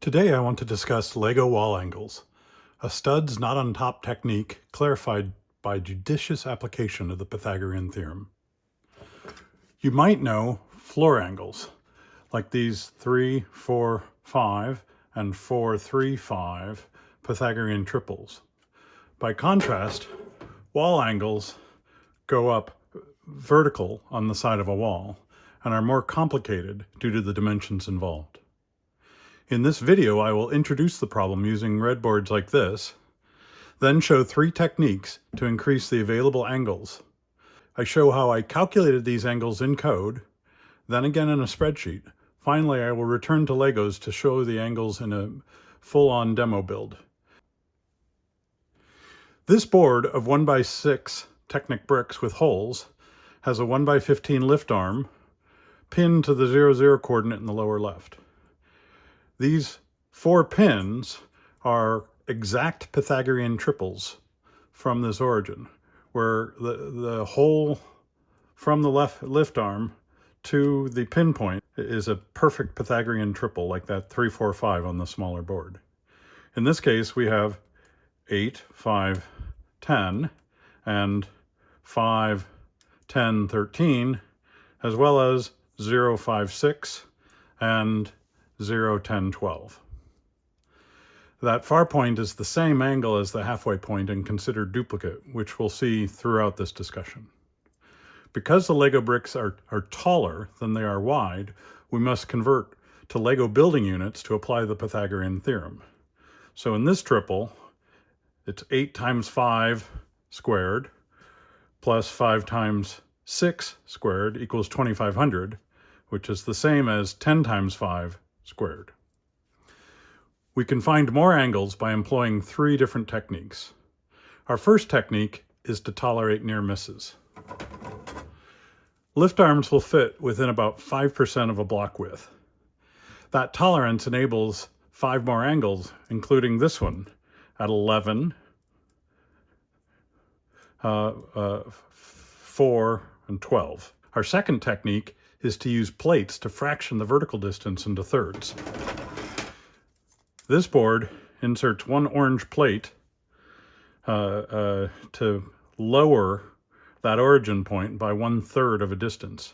Today I want to discuss Lego wall angles, a studs not on top technique clarified by judicious application of the Pythagorean theorem. You might know floor angles, like these 3, 4, 5, and 4, 3, 5 Pythagorean triples. By contrast, wall angles go up vertical on the side of a wall and are more complicated due to the dimensions involved. In this video, I will introduce the problem using red boards like this, then show 3 techniques to increase the available angles. I show how I calculated these angles in code, then again in a spreadsheet. Finally, I will return to Legos to show the angles in a full-on demo build. This board of 1x6 Technic bricks with holes has a 1x15 lift arm pinned to the 0, 0 coordinate in the lower left. These 4 pins are exact Pythagorean triples from this origin, where the hole from the lift arm to the pin point is a perfect Pythagorean triple, like that 3, 4, 5 on the smaller board. In this case, we have 8, 5, 10, and 5, 10, 13, as well as 0, 5, 6, and 0, 10, 12. That far point is the same angle as the halfway point and considered duplicate, which we'll see throughout this discussion. Because the Lego bricks are taller than they are wide, we must convert to Lego building units to apply the Pythagorean theorem. So in this triple, it's 8 times 5 squared plus 5 times 6 squared equals 2500, which is the same as 10 times 5 squared. We can find more angles by employing 3 different techniques. Our first technique is to tolerate near misses. Lift arms will fit within about 5% of a block width. That tolerance enables 5 more angles, including this one at 11, 4, and 12. Our second technique is to use plates to fraction the vertical distance into thirds. This board inserts 1 orange plate to lower that origin point by 1/3 of a distance.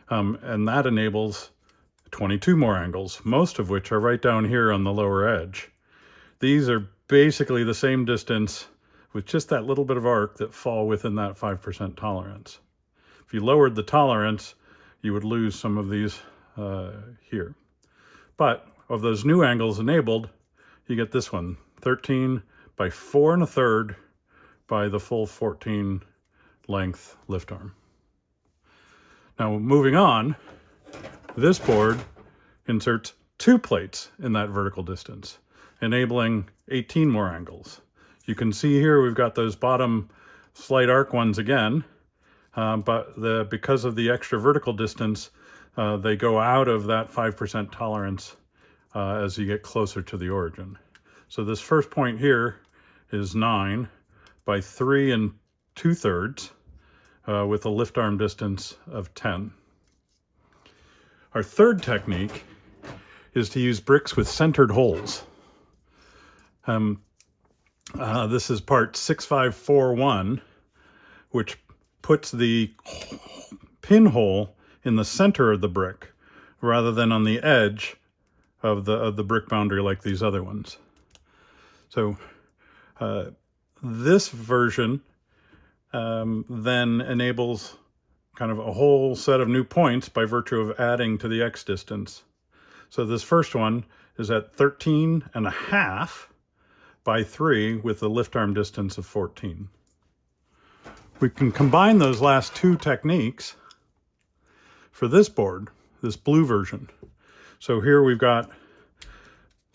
And that enables 22 more angles, most of which are right down here on the lower edge. These are basically the same distance with just that little bit of arc that fall within that 5% tolerance. If you lowered the tolerance, you would lose some of these here. But of those new angles enabled, you get this one, 13 by 4 1/3 by the full 14 length lift arm. Now moving on, this board inserts 2 plates in that vertical distance, enabling 18 more angles. You can see here we've got those bottom slight arc ones again, but because of the extra vertical distance, they go out of that 5% tolerance as you get closer to the origin. So this first point here is 9 by 3 2/3 with a lift arm distance of 10. Our third technique is to use bricks with centered holes. This is part 6541, which puts the pinhole in the center of the brick rather than on the edge of the brick boundary like these other ones. So this version then enables kind of a whole set of new points by virtue of adding to the x distance. So this first one is at 13.5 by 3 with a lift arm distance of 14. We can combine those last 2 techniques for this board, this blue version. So here we've got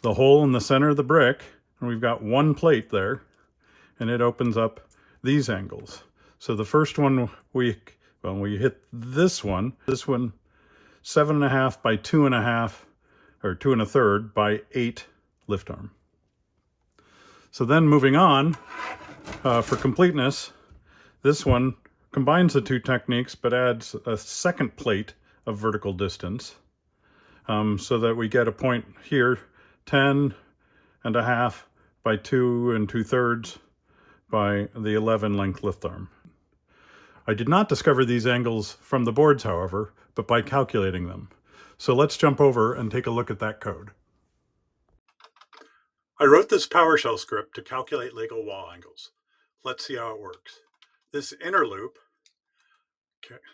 the hole in the center of the brick, and we've got 1 plate there, and it opens up these angles. So the first one, we hit this one 7.5 by 2.5, or 2 1/3 by 8 lift arm. So then moving on, for completeness, this one combines the 2 techniques but adds a second plate of vertical distance so that we get a point here 10.5 by 2 2/3 by the 11 length lift arm. I did not discover these angles from the boards, however, but by calculating them. So let's jump over and take a look at that code. I wrote this PowerShell script to calculate Lego wall angles. Let's see how it works. This inner loop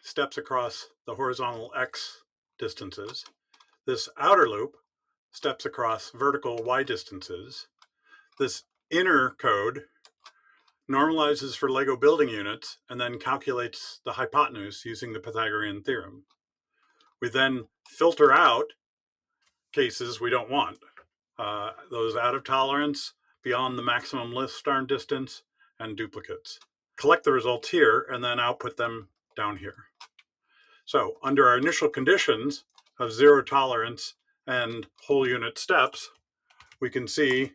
steps across the horizontal X distances. This outer loop steps across vertical Y distances. This inner code normalizes for Lego building units and then calculates the hypotenuse using the Pythagorean theorem. We then filter out cases we don't want, those out of tolerance, beyond the maximum lift arm distance, and duplicates. Collect the results here and then output them down here. So under our initial conditions of zero tolerance and whole unit steps, we can see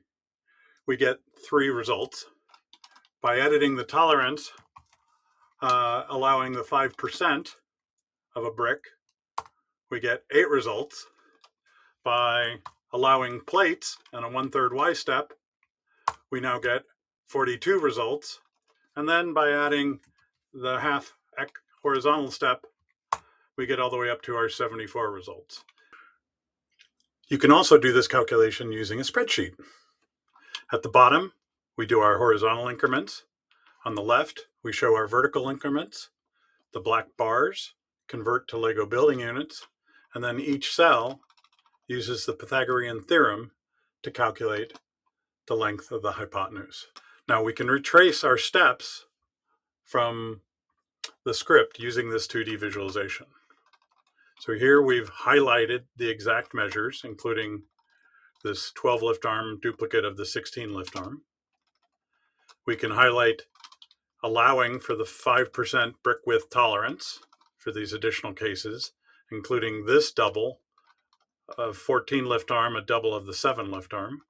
we get 3 results. By editing the tolerance, allowing the 5% of a brick, we get 8 results. By allowing plates and a 1/3 Y step, we now get 42 results. And then by adding the half horizontal step, we get all the way up to our 74 results. You can also do this calculation using a spreadsheet. At the bottom, we do our horizontal increments. On the left, we show our vertical increments. The black bars convert to Lego building units, and then each cell uses the Pythagorean theorem to calculate the length of the hypotenuse. Now we can retrace our steps from the script using this 2D visualization. So here we've highlighted the exact measures, including this 12 lift arm duplicate of the 16 lift arm. We can highlight allowing for the 5% brick width tolerance for these additional cases, including this double of 14 lift arm, a double of the 7 lift arm.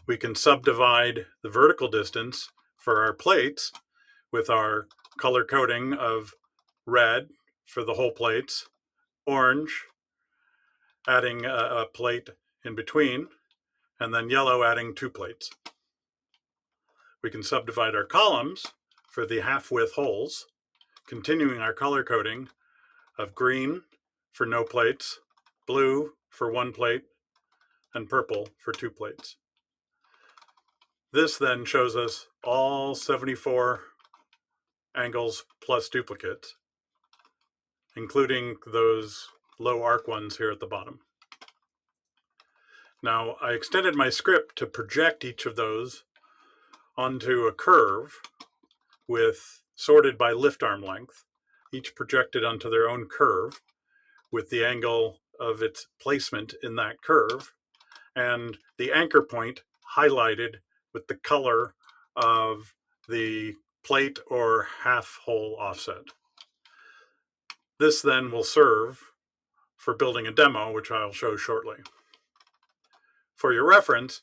We can subdivide the vertical distance for our plates with our color coding of red for the whole plates, orange adding a plate in between, and then yellow adding 2 plates. We can subdivide our columns for the half width holes, continuing our color coding of green for no plates, blue for 1 plate, and purple for 2 plates. This then shows us all 74 angles plus duplicates, including those low arc ones here at the bottom. Now, I extended my script to project each of those onto a curve with sorted by lift arm length, each projected onto their own curve with the angle of its placement in that curve, and the anchor point highlighted with the color of the plate or half hole offset. This then will serve for building a demo, which I'll show shortly. For your reference,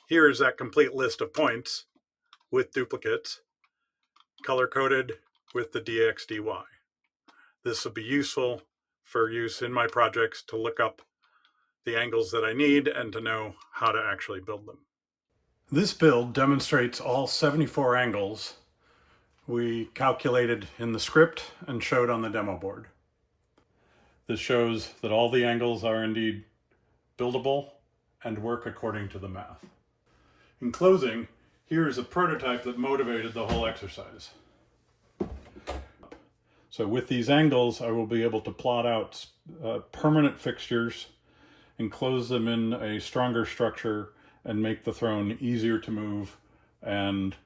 here is that complete list of points with duplicates, color-coded with the dx/dy. This will be useful for use in my projects to look up the angles that I need and to know how to actually build them. This build demonstrates all 74 angles we calculated in the script and showed on the demo board. This shows that all the angles are indeed buildable and work according to the math. In closing, here is a prototype that motivated the whole exercise. So with these angles, I will be able to plot out permanent fixtures, enclose them in a stronger structure, and make the throne easier to move and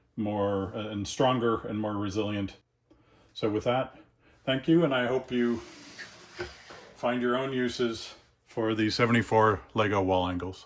stronger and more resilient. So with that, thank you, and I hope you find your own uses for the 74 Lego wall angles.